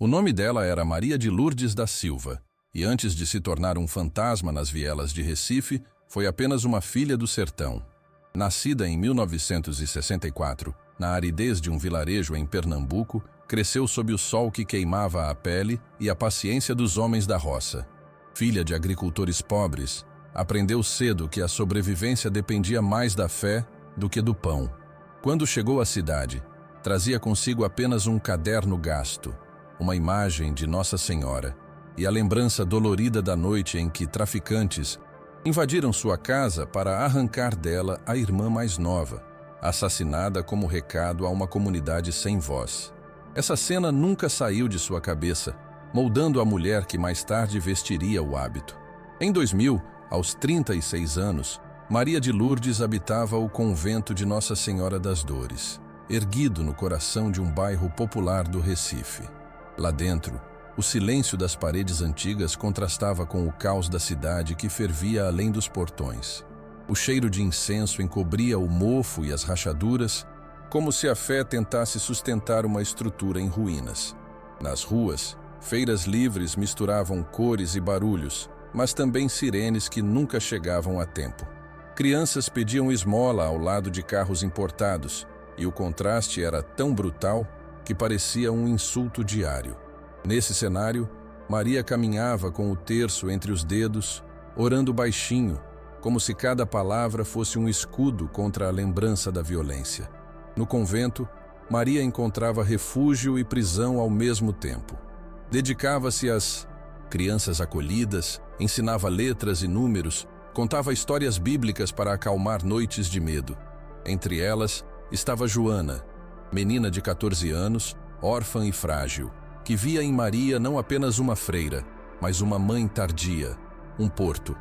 O nome dela era Maria de Lourdes da Silva, e antes de se tornar um fantasma nas vielas de Recife, foi apenas uma filha do sertão. Nascida em 1964, na aridez de um vilarejo em Pernambuco, cresceu sob o sol que queimava a pele e a paciência dos homens da roça. Filha de agricultores pobres, aprendeu cedo que a sobrevivência dependia mais da fé do que do pão. Quando chegou à cidade, trazia consigo apenas um caderno gasto, uma imagem de Nossa Senhora e a lembrança dolorida da noite em que traficantes invadiram sua casa para arrancar dela a irmã mais nova, assassinada como recado a uma comunidade sem voz. Essa cena nunca saiu de sua cabeça, moldando a mulher que mais tarde vestiria o hábito. Em 2000, aos 36 anos, Maria de Lourdes habitava o convento de Nossa Senhora das Dores, erguido no coração de um bairro popular do Recife. Lá dentro, o silêncio das paredes antigas contrastava com o caos da cidade que fervia além dos portões. O cheiro de incenso encobria o mofo e as rachaduras, como se a fé tentasse sustentar uma estrutura em ruínas. Nas ruas, feiras livres misturavam cores e barulhos, mas também sirenes que nunca chegavam a tempo. Crianças pediam esmola ao lado de carros importados, e o contraste era tão brutal que parecia um insulto diário. Nesse cenário, Maria caminhava com o terço entre os dedos, orando baixinho, como se cada palavra fosse um escudo contra a lembrança da violência. No convento, Maria encontrava refúgio e prisão ao mesmo tempo. Dedicava-se às crianças acolhidas, ensinava letras e números, contava histórias bíblicas para acalmar noites de medo. Entre elas estava Joana, menina de 14 anos, órfã e frágil, que via em Maria não apenas uma freira, mas uma mãe tardia, um porto.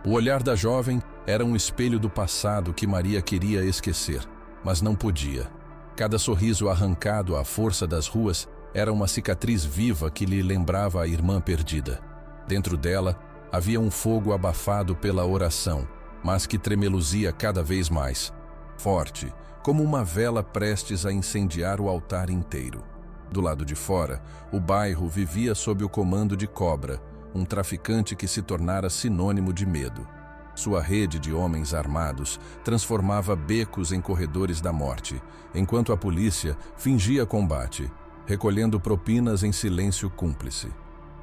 O olhar da jovem era um espelho do passado que Maria queria esquecer, mas não podia. Cada sorriso arrancado à força das ruas era uma cicatriz viva que lhe lembrava a irmã perdida. Dentro dela havia um fogo abafado pela oração, mas que tremeluzia cada vez mais, forte, como uma vela prestes a incendiar o altar inteiro. Do lado de fora, o bairro vivia sob o comando de Cobra, um traficante que se tornara sinônimo de medo. Sua rede de homens armados transformava becos em corredores da morte, enquanto a polícia fingia combate, recolhendo propinas em silêncio cúmplice.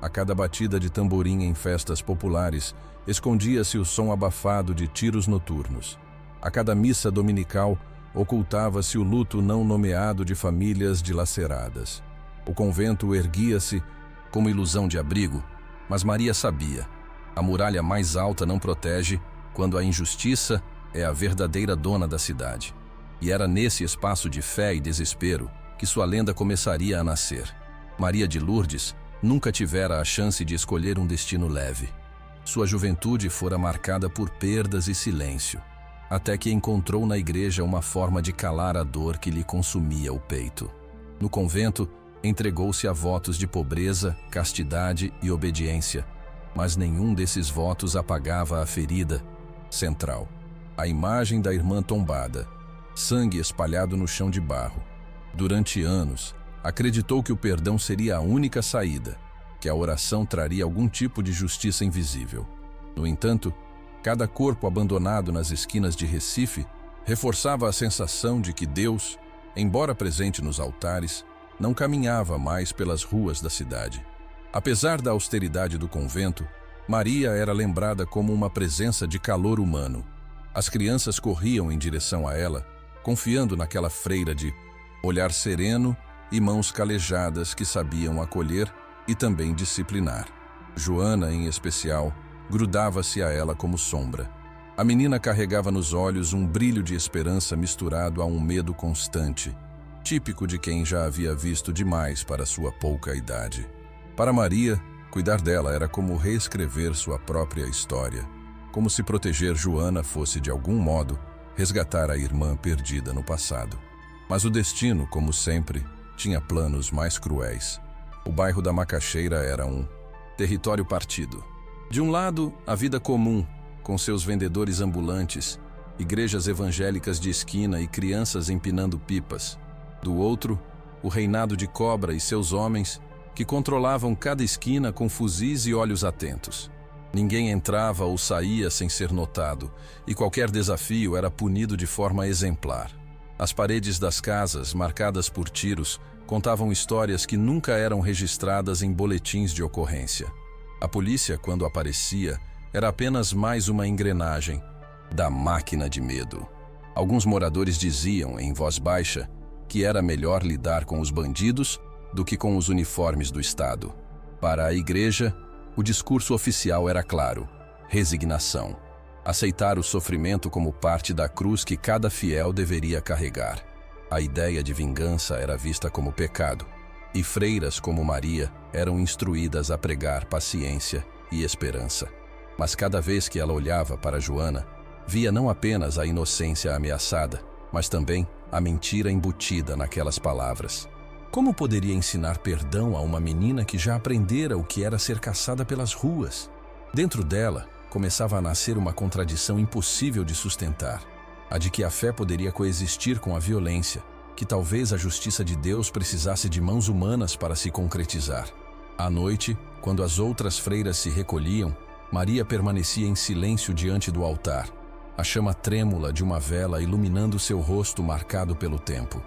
A cada batida de tamborim em festas populares, escondia-se o som abafado de tiros noturnos. A cada missa dominical, ocultava-se o luto não nomeado de famílias dilaceradas. O convento erguia-se como ilusão de abrigo, mas Maria sabia: a muralha mais alta não protege quando a injustiça é a verdadeira dona da cidade. E era nesse espaço de fé e desespero que sua lenda começaria a nascer. Maria de Lourdes nunca tivera a chance de escolher um destino leve. Sua juventude fora marcada por perdas e silêncio, até que encontrou na igreja uma forma de calar a dor que lhe consumia o peito. No convento, entregou-se a votos de pobreza, castidade e obediência, mas nenhum desses votos apagava a ferida central, a imagem da irmã tombada, sangue espalhado no chão de barro. Durante anos, acreditou que o perdão seria a única saída, que a oração traria algum tipo de justiça invisível. No entanto, cada corpo abandonado nas esquinas de Recife reforçava a sensação de que Deus, embora presente nos altares, não caminhava mais pelas ruas da cidade. Apesar da austeridade do convento, Maria era lembrada como uma presença de calor humano. As crianças corriam em direção a ela, confiando naquela freira de olhar sereno e mãos calejadas que sabiam acolher e também disciplinar. Joana, em especial, grudava-se a ela como sombra. A menina carregava nos olhos um brilho de esperança misturado a um medo constante, típico de quem já havia visto demais para sua pouca idade. Para Maria, cuidar dela era como reescrever sua própria história, como se proteger Joana fosse, de algum modo, resgatar a irmã perdida no passado. Mas o destino, como sempre, tinha planos mais cruéis. O bairro da Macaxeira era um território partido. De um lado, a vida comum, com seus vendedores ambulantes, igrejas evangélicas de esquina e crianças empinando pipas. Do outro, o reinado de Cobra e seus homens, que controlavam cada esquina com fuzis e olhos atentos. Ninguém entrava ou saía sem ser notado, e qualquer desafio era punido de forma exemplar. As paredes das casas, marcadas por tiros, contavam histórias que nunca eram registradas em boletins de ocorrência. A polícia, quando aparecia, era apenas mais uma engrenagem da máquina de medo. Alguns moradores diziam, em voz baixa, que era melhor lidar com os bandidos do que com os uniformes do Estado. Para a igreja, o discurso oficial era claro: resignação. Aceitar o sofrimento como parte da cruz que cada fiel deveria carregar. A ideia de vingança era vista como pecado, e freiras como Maria eram instruídas a pregar paciência e esperança. Mas cada vez que ela olhava para Joana, via não apenas a inocência ameaçada, mas também a mentira embutida naquelas palavras. Como poderia ensinar perdão a uma menina que já aprendera o que era ser caçada pelas ruas? Dentro dela, começava a nascer uma contradição impossível de sustentar, a de que a fé poderia coexistir com a violência, que talvez a justiça de Deus precisasse de mãos humanas para se concretizar. À noite, quando as outras freiras se recolhiam, Maria permanecia em silêncio diante do altar, a chama trêmula de uma vela iluminando seu rosto marcado pelo tempo.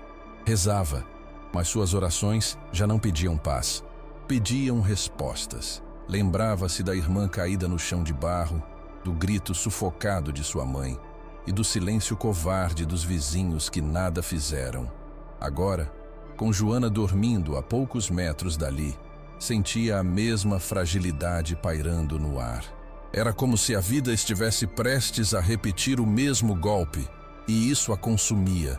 Rezava, mas suas orações já não pediam paz, pediam respostas. Lembrava-se da irmã caída no chão de barro, do grito sufocado de sua mãe e do silêncio covarde dos vizinhos que nada fizeram. Agora, com Joana dormindo a poucos metros dali, sentia a mesma fragilidade pairando no ar. Era como se a vida estivesse prestes a repetir o mesmo golpe, e isso a consumia.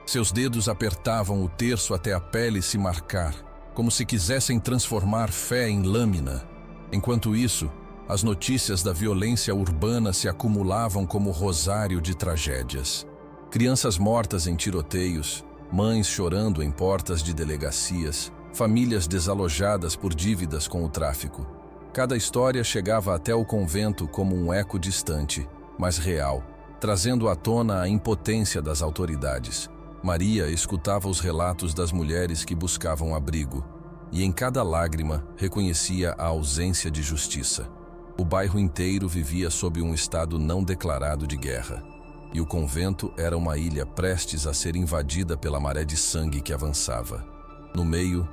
Seus dedos apertavam o terço até a pele se marcar, como se quisessem transformar fé em lâmina. Enquanto isso, as notícias da violência urbana se acumulavam como rosário de tragédias. Crianças mortas em tiroteios, mães chorando em portas de delegacias, famílias desalojadas por dívidas com o tráfico. Cada história chegava até o convento como um eco distante, mas real, trazendo à tona a impotência das autoridades. Maria escutava os relatos das mulheres que buscavam abrigo, e em cada lágrima reconhecia a ausência de justiça. O bairro inteiro vivia sob um estado não declarado de guerra, e o convento era uma ilha prestes a ser invadida pela maré de sangue que avançava. No meio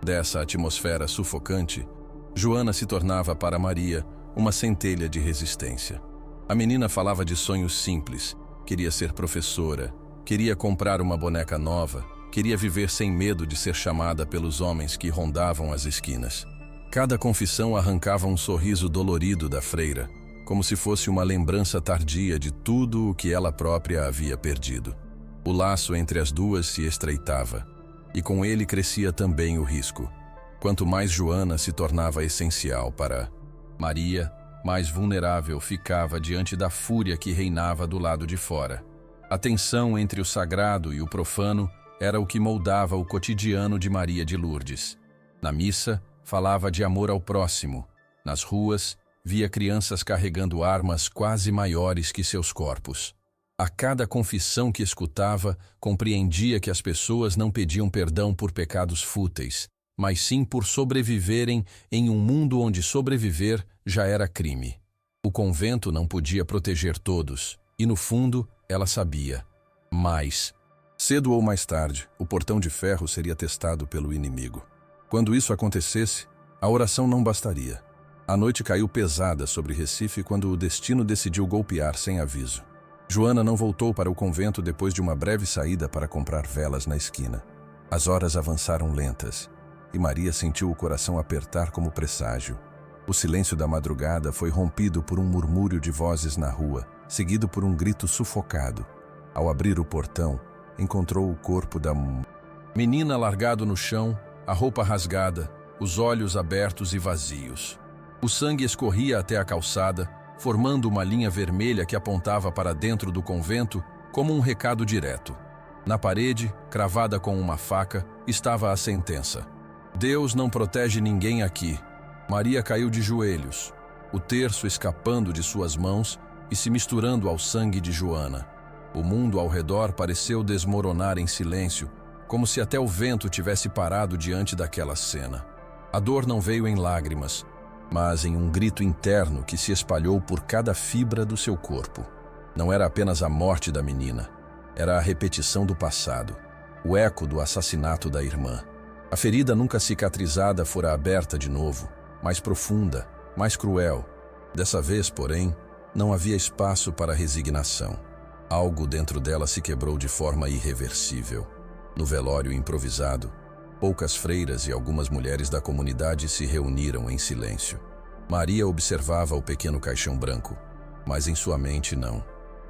dessa atmosfera sufocante, Joana se tornava para Maria uma centelha de resistência. A menina falava de sonhos simples, queria ser professora, queria comprar uma boneca nova, queria viver sem medo de ser chamada pelos homens que rondavam as esquinas. Cada confissão arrancava um sorriso dolorido da freira, como se fosse uma lembrança tardia de tudo o que ela própria havia perdido. O laço entre as duas se estreitava, e com ele crescia também o risco. Quanto mais Joana se tornava essencial para Maria, mais vulnerável ficava diante da fúria que reinava do lado de fora. A tensão entre o sagrado e o profano era o que moldava o cotidiano de Maria de Lourdes. Na missa, falava de amor ao próximo. Nas ruas, via crianças carregando armas quase maiores que seus corpos. A cada confissão que escutava, compreendia que as pessoas não pediam perdão por pecados fúteis, mas sim por sobreviverem em um mundo onde sobreviver já era crime. O convento não podia proteger todos, e no fundo, ela sabia. Mas, cedo ou mais tarde, o portão de ferro seria testado pelo inimigo. Quando isso acontecesse, a oração não bastaria. A noite caiu pesada sobre Recife quando o destino decidiu golpear sem aviso. Joana não voltou para o convento depois de uma breve saída para comprar velas na esquina. As horas avançaram lentas, e Maria sentiu o coração apertar como presságio. O silêncio da madrugada foi rompido por um murmúrio de vozes na rua, seguido por um grito sufocado. Ao abrir o portão, encontrou o corpo da menina largado no chão, a roupa rasgada, os olhos abertos e vazios. O sangue escorria até a calçada, formando uma linha vermelha que apontava para dentro do convento como um recado direto. Na parede, cravada com uma faca, estava a sentença: Deus não protege ninguém aqui. Maria caiu de joelhos, o terço escapando de suas mãos e se misturando ao sangue de Joana. O mundo ao redor pareceu desmoronar em silêncio, como se até o vento tivesse parado diante daquela cena. A dor não veio em lágrimas, mas em um grito interno que se espalhou por cada fibra do seu corpo. Não era apenas a morte da menina, era a repetição do passado, o eco do assassinato da irmã. A ferida nunca cicatrizada fora aberta de novo, mais profunda, mais cruel. Dessa vez, porém, não havia espaço para resignação. Algo dentro dela se quebrou de forma irreversível. No velório improvisado, poucas freiras e algumas mulheres da comunidade se reuniram em silêncio. Maria observava o pequeno caixão branco, mas em sua mente não.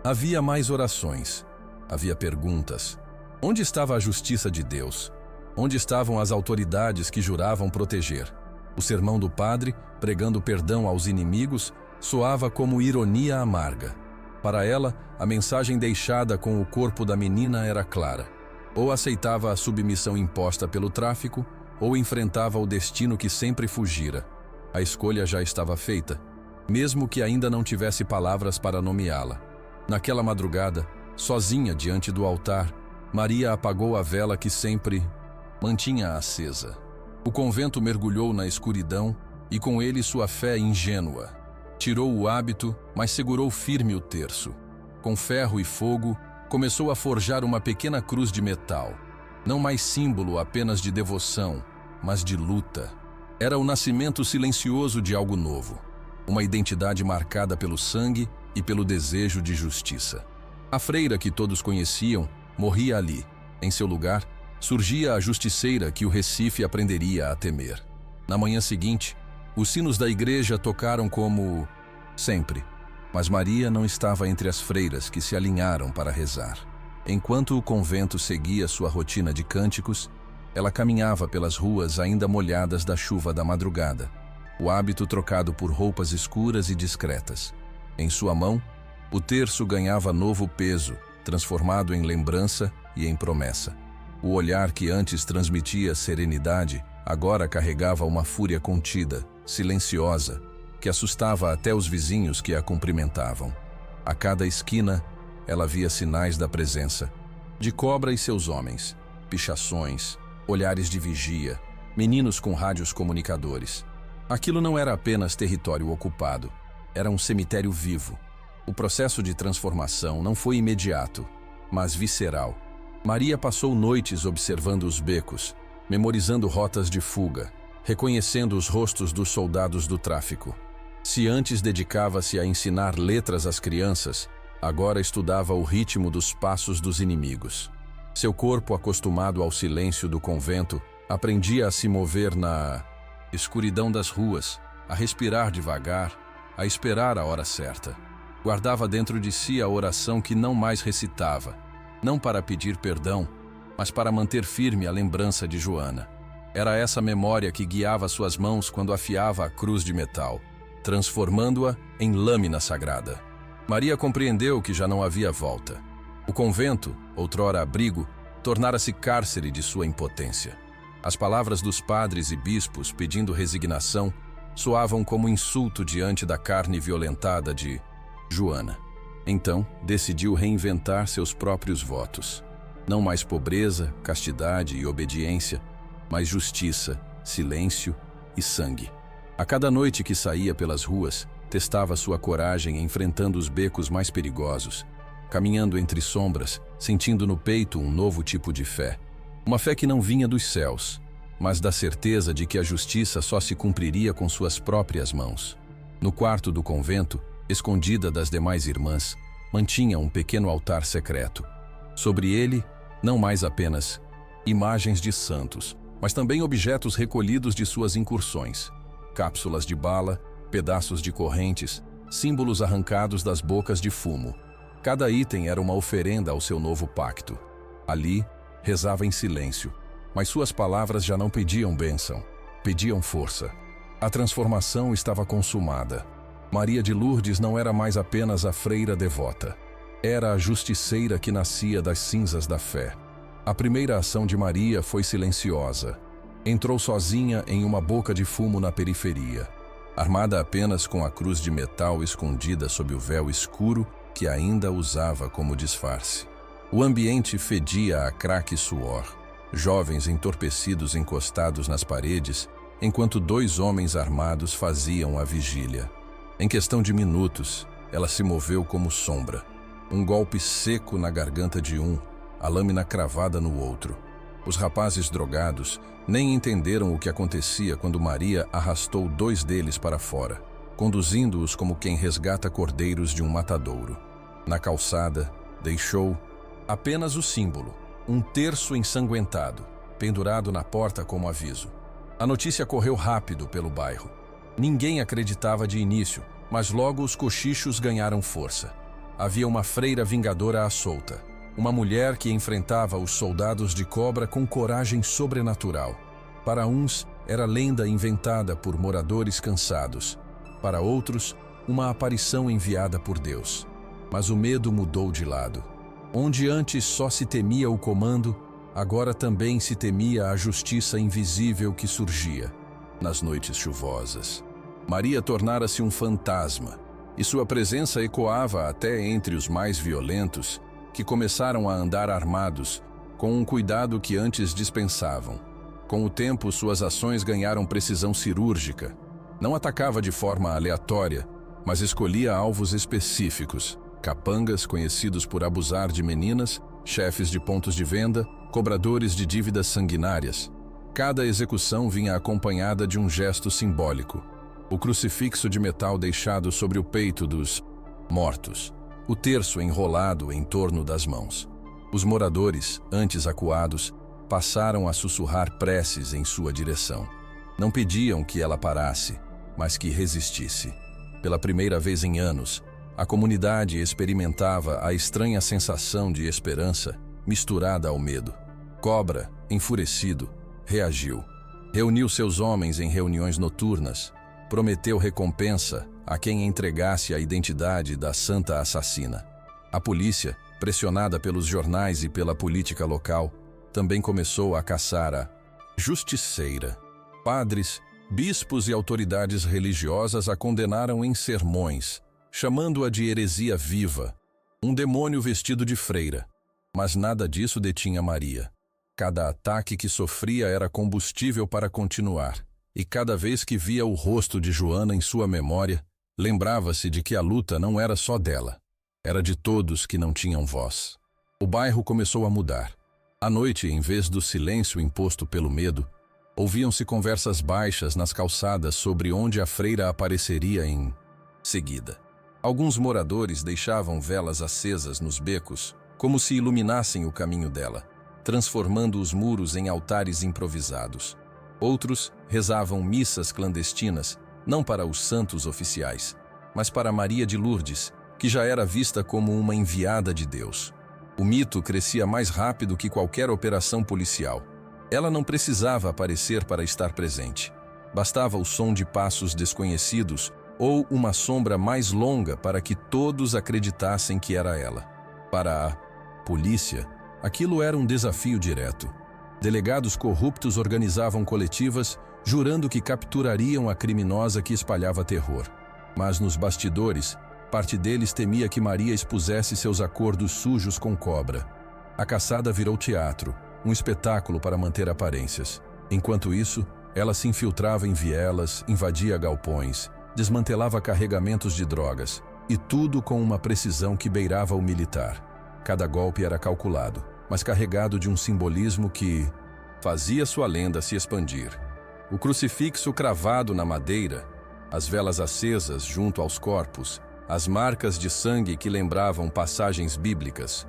Havia mais orações, havia perguntas. Onde estava a justiça de Deus? Onde estavam as autoridades que juravam proteger? O sermão do padre, pregando perdão aos inimigos, soava como ironia amarga. Para ela, a mensagem deixada com o corpo da menina era clara. Ou aceitava a submissão imposta pelo tráfico, ou enfrentava o destino que sempre fugira. A escolha já estava feita, mesmo que ainda não tivesse palavras para nomeá-la. Naquela madrugada, sozinha diante do altar, Maria apagou a vela que sempre mantinha acesa. O convento mergulhou na escuridão e com ele sua fé ingênua. Tirou o hábito, mas segurou firme o terço. Com ferro e fogo, começou a forjar uma pequena cruz de metal. Não mais símbolo apenas de devoção, mas de luta. Era o nascimento silencioso de algo novo. Uma identidade marcada pelo sangue e pelo desejo de justiça. A freira que todos conheciam morria ali. Em seu lugar, surgia a justiceira que o Recife aprenderia a temer. Na manhã seguinte, os sinos da igreja tocaram como sempre, mas Maria não estava entre as freiras que se alinharam para rezar. Enquanto o convento seguia sua rotina de cânticos, ela caminhava pelas ruas ainda molhadas da chuva da madrugada, o hábito trocado por roupas escuras e discretas. Em sua mão, o terço ganhava novo peso, transformado em lembrança e em promessa. O olhar que antes transmitia serenidade, agora carregava uma fúria contida, silenciosa, que assustava até os vizinhos que a cumprimentavam. A cada esquina, ela via sinais da presença, de Cobra e seus homens, pichações, olhares de vigia, meninos com rádios comunicadores. Aquilo não era apenas território ocupado, era um cemitério vivo. O processo de transformação não foi imediato, mas visceral. Maria passou noites observando os becos, memorizando rotas de fuga, reconhecendo os rostos dos soldados do tráfico. Se antes dedicava-se a ensinar letras às crianças, agora estudava o ritmo dos passos dos inimigos. Seu corpo, acostumado ao silêncio do convento, aprendia a se mover na escuridão das ruas, a respirar devagar, a esperar a hora certa. Guardava dentro de si a oração que não mais recitava, não para pedir perdão, mas para manter firme a lembrança de Joana. Era essa memória que guiava suas mãos quando afiava a cruz de metal, transformando-a em lâmina sagrada. Maria compreendeu que já não havia volta. O convento, outrora abrigo, tornara-se cárcere de sua impotência. As palavras dos padres e bispos pedindo resignação soavam como insulto diante da carne violentada de Joana. Então, decidiu reinventar seus próprios votos. Não mais pobreza, castidade e obediência, mas justiça, silêncio e sangue. A cada noite que saía pelas ruas, testava sua coragem enfrentando os becos mais perigosos, caminhando entre sombras, sentindo no peito um novo tipo de fé. Uma fé que não vinha dos céus, mas da certeza de que a justiça só se cumpriria com suas próprias mãos. No quarto do convento, escondida das demais irmãs, mantinha um pequeno altar secreto. Sobre ele, não mais apenas imagens de santos, mas também objetos recolhidos de suas incursões. Cápsulas de bala, pedaços de correntes, símbolos arrancados das bocas de fumo. Cada item era uma oferenda ao seu novo pacto. Ali, rezava em silêncio, mas suas palavras já não pediam bênção, pediam força. A transformação estava consumada. Maria de Lourdes não era mais apenas a freira devota. Era a justiceira que nascia das cinzas da fé. A primeira ação de Maria foi silenciosa. Entrou sozinha em uma boca de fumo na periferia, armada apenas com a cruz de metal escondida sob o véu escuro que ainda usava como disfarce. O ambiente fedia a crack e suor. Jovens entorpecidos encostados nas paredes enquanto 2 homens armados faziam a vigília. Em questão de minutos, ela se moveu como sombra. Um golpe seco na garganta de um, a lâmina cravada no outro. Os rapazes drogados nem entenderam o que acontecia quando Maria arrastou 2 deles para fora, conduzindo-os como quem resgata cordeiros de um matadouro. Na calçada, deixou apenas o símbolo, um terço ensanguentado, pendurado na porta como aviso. A notícia correu rápido pelo bairro. Ninguém acreditava de início, mas logo os cochichos ganharam força. Havia uma freira vingadora à solta, uma mulher que enfrentava os soldados de cobra com coragem sobrenatural. Para uns, era lenda inventada por moradores cansados. Para outros, uma aparição enviada por Deus. Mas o medo mudou de lado. Onde antes só se temia o comando, agora também se temia a justiça invisível que surgia nas noites chuvosas. Maria tornara-se um fantasma, e sua presença ecoava até entre os mais violentos, que começaram a andar armados, com um cuidado que antes dispensavam. Com o tempo, suas ações ganharam precisão cirúrgica. Não atacava de forma aleatória, mas escolhia alvos específicos: capangas conhecidos por abusar de meninas, chefes de pontos de venda, cobradores de dívidas sanguinárias. Cada execução vinha acompanhada de um gesto simbólico: o crucifixo de metal deixado sobre o peito dos mortos, o terço enrolado em torno das mãos. Os moradores, antes acuados, passaram a sussurrar preces em sua direção. Não pediam que ela parasse, mas que resistisse. Pela primeira vez em anos, a comunidade experimentava a estranha sensação de esperança misturada ao medo. Cobra, enfurecido, reagiu. Reuniu seus homens em reuniões noturnas, prometeu recompensa a quem entregasse a identidade da santa assassina. A polícia, pressionada pelos jornais e pela política local, também começou a caçar a justiceira. Padres, bispos e autoridades religiosas a condenaram em sermões, chamando-a de heresia viva, um demônio vestido de freira. Mas nada disso detinha Maria. Cada ataque que sofria era combustível para continuar, e cada vez que via o rosto de Joana em sua memória, lembrava-se de que a luta não era só dela, era de todos que não tinham voz. O bairro começou a mudar. À noite, em vez do silêncio imposto pelo medo, ouviam-se conversas baixas nas calçadas sobre onde a freira apareceria em seguida. Alguns moradores deixavam velas acesas nos becos, como se iluminassem o caminho dela, transformando os muros em altares improvisados. Outros rezavam missas clandestinas, não para os santos oficiais, mas para Maria de Lourdes, que já era vista como uma enviada de Deus. O mito crescia mais rápido que qualquer operação policial. Ela não precisava aparecer para estar presente. Bastava o som de passos desconhecidos ou uma sombra mais longa para que todos acreditassem que era ela. Para a polícia, aquilo era um desafio direto. Delegados corruptos organizavam coletivas, jurando que capturariam a criminosa que espalhava terror. Mas nos bastidores, parte deles temia que Maria expusesse seus acordos sujos com Cobra. A caçada virou teatro, um espetáculo para manter aparências. Enquanto isso, ela se infiltrava em vielas, invadia galpões, desmantelava carregamentos de drogas, e tudo com uma precisão que beirava o militar. Cada golpe era calculado, mas carregado de um simbolismo que fazia sua lenda se expandir. O crucifixo cravado na madeira, as velas acesas junto aos corpos, as marcas de sangue que lembravam passagens bíblicas.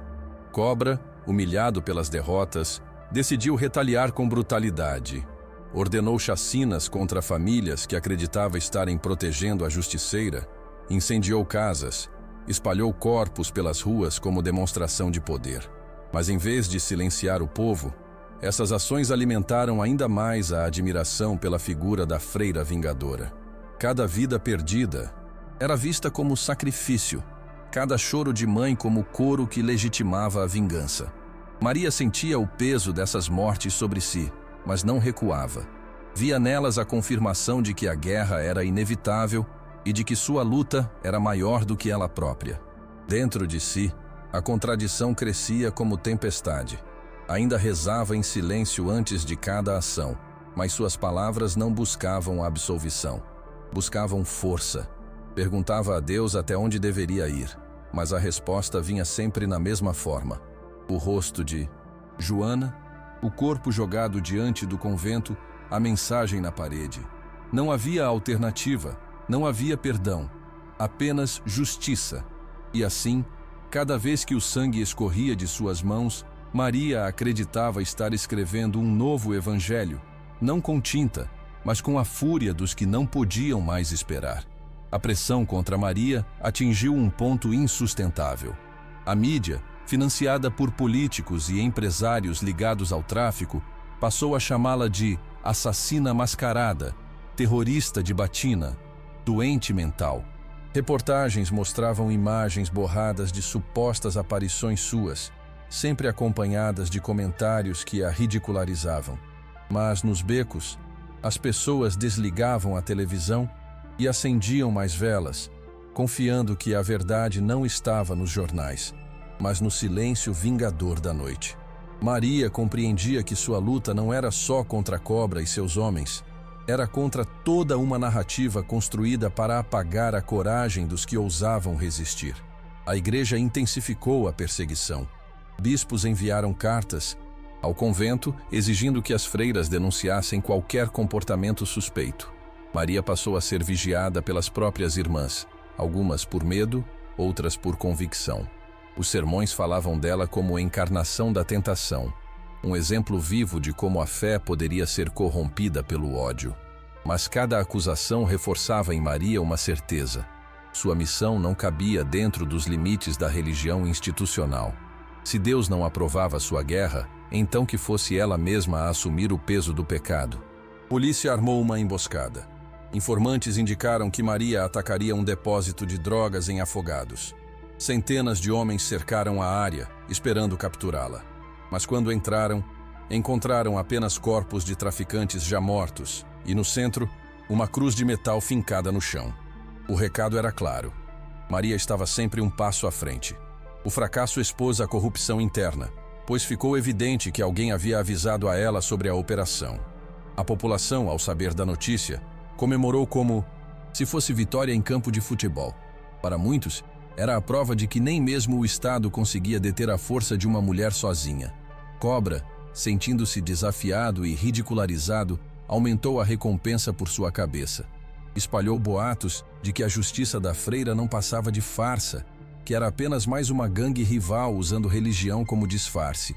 Cobra, humilhado pelas derrotas, decidiu retaliar com brutalidade. Ordenou chacinas contra famílias que acreditava estarem protegendo a justiceira, incendiou casas, espalhou corpos pelas ruas como demonstração de poder. Mas em vez de silenciar o povo, essas ações alimentaram ainda mais a admiração pela figura da freira vingadora. Cada vida perdida era vista como sacrifício, cada choro de mãe como coro que legitimava a vingança. Maria sentia o peso dessas mortes sobre si, mas não recuava. Via nelas a confirmação de que a guerra era inevitável e de que sua luta era maior do que ela própria. Dentro de si, a contradição crescia como tempestade. Ainda rezava em silêncio antes de cada ação, Mas suas palavras não buscavam absolvição. Buscavam força. Perguntava a Deus até onde deveria ir, mas a resposta vinha sempre na mesma forma. O rosto de Joana, o corpo jogado diante do convento, a mensagem na parede. Não havia alternativa, não havia perdão, apenas justiça. E assim, cada vez que o sangue escorria de suas mãos, Maria acreditava estar escrevendo um novo evangelho, não com tinta, mas com a fúria dos que não podiam mais esperar. A pressão contra Maria atingiu um ponto insustentável. A mídia, financiada por políticos e empresários ligados ao tráfico, passou a chamá-la de assassina mascarada, terrorista de batina, doente mental. Reportagens mostravam imagens borradas de supostas aparições suas, sempre acompanhadas de comentários que a ridicularizavam. Mas nos becos, as pessoas desligavam a televisão e acendiam mais velas, confiando que a verdade não estava nos jornais, mas no silêncio vingador da noite. Maria compreendia que sua luta não era só contra a cobra e seus homens, era contra toda uma narrativa construída para apagar a coragem dos que ousavam resistir. A igreja intensificou a perseguição. Bispos enviaram cartas ao convento exigindo que as freiras denunciassem qualquer comportamento suspeito. Maria passou a ser vigiada pelas próprias irmãs, algumas por medo, outras por convicção. Os sermões falavam dela como encarnação da tentação, um exemplo vivo de como a fé poderia ser corrompida pelo ódio. Mas cada acusação reforçava em Maria uma certeza. Sua missão não cabia dentro dos limites da religião institucional. Se Deus não aprovava sua guerra, então que fosse ela mesma a assumir o peso do pecado. Polícia armou uma emboscada. Informantes indicaram que Maria atacaria um depósito de drogas em Afogados. Centenas de homens cercaram a área, esperando capturá-la. Mas quando encontraram apenas corpos de traficantes já mortos e, no centro, uma cruz de metal fincada no chão. O recado era claro. Maria estava sempre um passo à frente. O fracasso expôs a corrupção interna, pois ficou evidente que alguém havia avisado a ela sobre a operação. A população, ao saber da notícia, comemorou como se fosse vitória em campo de futebol. Para muitos, era a prova de que nem mesmo o Estado conseguia deter a força de uma mulher sozinha. Cobra, sentindo-se desafiado e ridicularizado, aumentou a recompensa por sua cabeça. Espalhou boatos de que a justiça da freira não passava de farsa, que era apenas mais uma gangue rival usando religião como disfarce.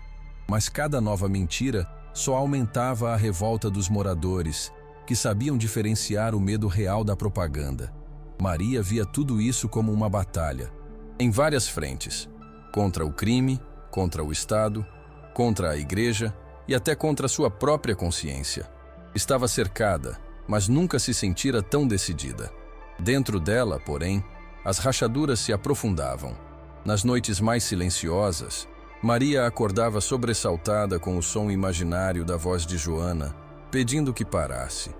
Mas cada nova mentira só aumentava a revolta dos moradores, que sabiam diferenciar o medo real da propaganda. Maria via tudo isso como uma batalha, em várias frentes, contra o crime, contra o Estado, contra a igreja e até contra sua própria consciência. Estava cercada, mas nunca se sentira tão decidida. Dentro dela, porém, as rachaduras se aprofundavam. Nas noites mais silenciosas, Maria acordava sobressaltada com o som imaginário da voz de Joana, pedindo que parasse.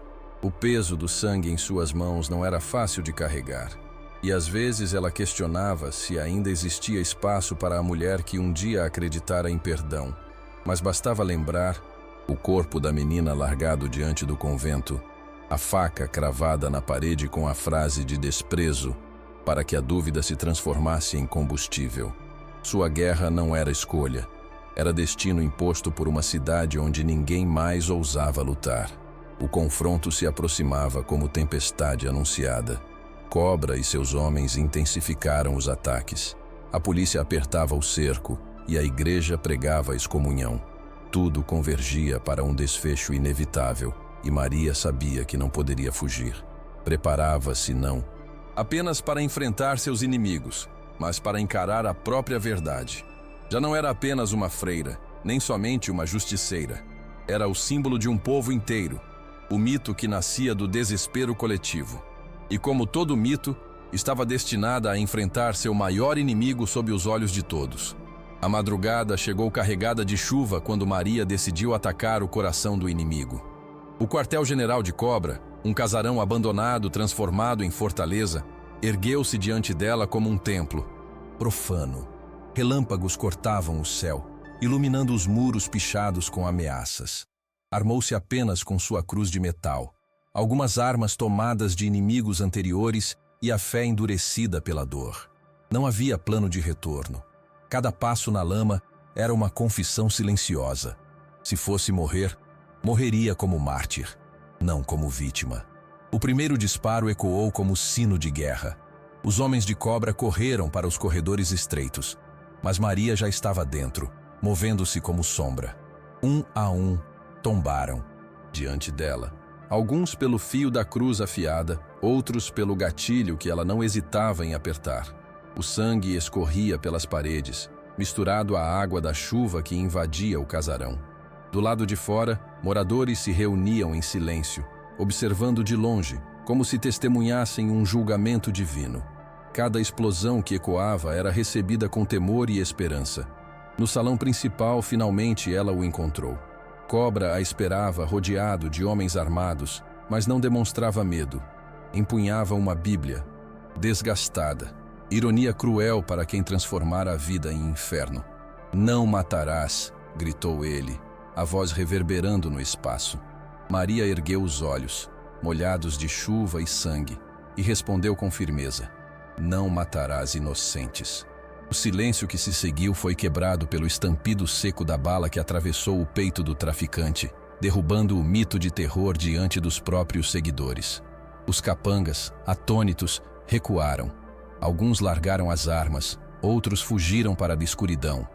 O peso do sangue em suas mãos não era fácil de carregar, e às vezes ela questionava se ainda existia espaço para a mulher que um dia acreditara em perdão. Mas bastava lembrar o corpo da menina largado diante do convento, a faca cravada na parede com a frase de desprezo, para que a dúvida se transformasse em combustível. Sua guerra não era escolha, era destino imposto por uma cidade onde ninguém mais ousava lutar. O confronto se aproximava como tempestade anunciada. Cobra e seus homens intensificaram os ataques. A polícia apertava o cerco e a igreja pregava a excomunhão. Tudo convergia para um desfecho inevitável, e Maria sabia que não poderia fugir. Preparava-se não apenas para enfrentar seus inimigos, mas para encarar a própria verdade. Já não era apenas uma freira, nem somente uma justiceira. Era o símbolo de um povo inteiro, o mito que nascia do desespero coletivo. E como todo mito, estava destinada a enfrentar seu maior inimigo sob os olhos de todos. A madrugada chegou carregada de chuva quando Maria decidiu atacar o coração do inimigo. O quartel-general de Cobra, um casarão abandonado transformado em fortaleza, ergueu-se diante dela como um templo. Profano. Relâmpagos cortavam o céu, iluminando os muros pichados com ameaças. Armou-se apenas com sua cruz de metal, algumas armas tomadas de inimigos anteriores e a fé endurecida pela dor. Não havia plano de retorno. Cada passo na lama era uma confissão silenciosa. Se fosse morrer, morreria como mártir, não como vítima. O primeiro disparo ecoou como sino de guerra. Os homens de cobra correram para os corredores estreitos, mas Maria já estava dentro, movendo-se como sombra. Um a um, tombaram diante dela. Alguns pelo fio da cruz afiada, outros pelo gatilho que ela não hesitava em apertar. O sangue escorria pelas paredes, misturado à água da chuva que invadia o casarão. Do lado de fora, moradores se reuniam em silêncio, observando de longe, como se testemunhassem um julgamento divino. Cada explosão que ecoava era recebida com temor e esperança. No salão principal, finalmente ela o encontrou. Cobra a esperava rodeado de homens armados, mas não demonstrava medo. Empunhava uma Bíblia, desgastada. Ironia cruel para quem transformara a vida em inferno. "Não matarás", gritou ele, a voz reverberando no espaço. Maria ergueu os olhos, molhados de chuva e sangue, e respondeu com firmeza: "Não matarás inocentes." O silêncio que se seguiu foi quebrado pelo estampido seco da bala que atravessou o peito do traficante, derrubando o mito de terror diante dos próprios seguidores. Os capangas, atônitos, recuaram. Alguns largaram as armas, outros fugiram para a escuridão.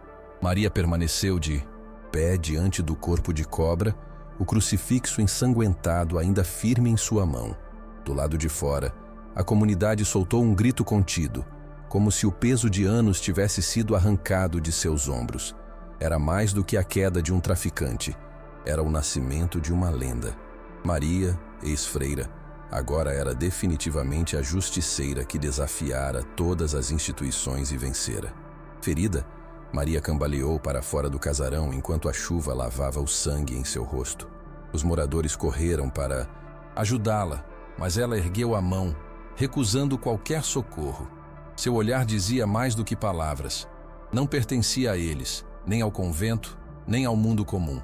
Maria permaneceu de pé diante do corpo de cobra, o crucifixo ensanguentado ainda firme em sua mão. Do lado de fora, a comunidade soltou um grito contido, como se o peso de anos tivesse sido arrancado de seus ombros. Era mais do que a queda de um traficante, era o nascimento de uma lenda. Maria, ex-freira, agora era definitivamente a justiceira que desafiara todas as instituições e vencera. Ferida, Maria cambaleou para fora do casarão enquanto a chuva lavava o sangue em seu rosto. Os moradores correram para ajudá-la, mas ela ergueu a mão, recusando qualquer socorro. Seu olhar dizia mais do que palavras. Não pertencia a eles, nem ao convento, nem ao mundo comum.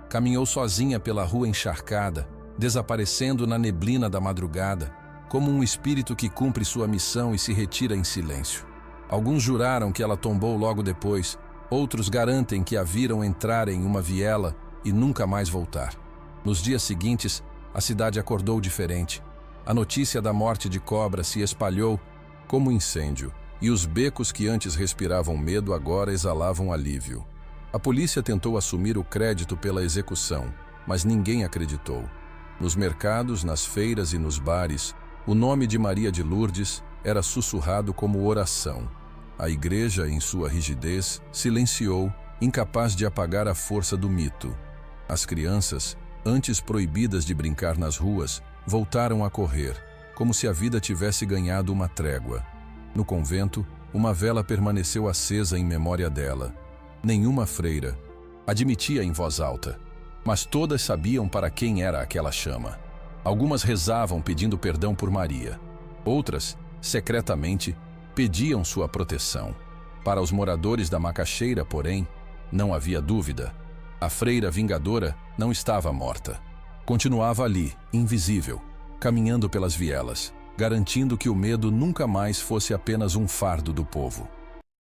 Caminhou sozinha pela rua encharcada, desaparecendo na neblina da madrugada, como um espírito que cumpre sua missão e se retira em silêncio. Alguns juraram que ela tombou logo depois, outros garantem que a viram entrar em uma viela e nunca mais voltar. Nos dias seguintes, a cidade acordou diferente. A notícia da morte de Cobra se espalhou como incêndio, e os becos que antes respiravam medo agora exalavam alívio. A polícia tentou assumir o crédito pela execução, mas ninguém acreditou. Nos mercados, nas feiras e nos bares, o nome de Maria de Lourdes era sussurrado como oração. A igreja, em sua rigidez, silenciou, incapaz de apagar a força do mito. As crianças, antes proibidas de brincar nas ruas, voltaram a correr, como se a vida tivesse ganhado uma trégua. No convento, uma vela permaneceu acesa em memória dela. Nenhuma freira admitia em voz alta, mas todas sabiam para quem era aquela chama. Algumas rezavam pedindo perdão por Maria. Outras, secretamente, pediam sua proteção. Para os moradores da macaxeira, porém, não havia dúvida. A freira vingadora não estava morta. Continuava ali, invisível, caminhando pelas vielas, garantindo que o medo nunca mais fosse apenas um fardo do povo.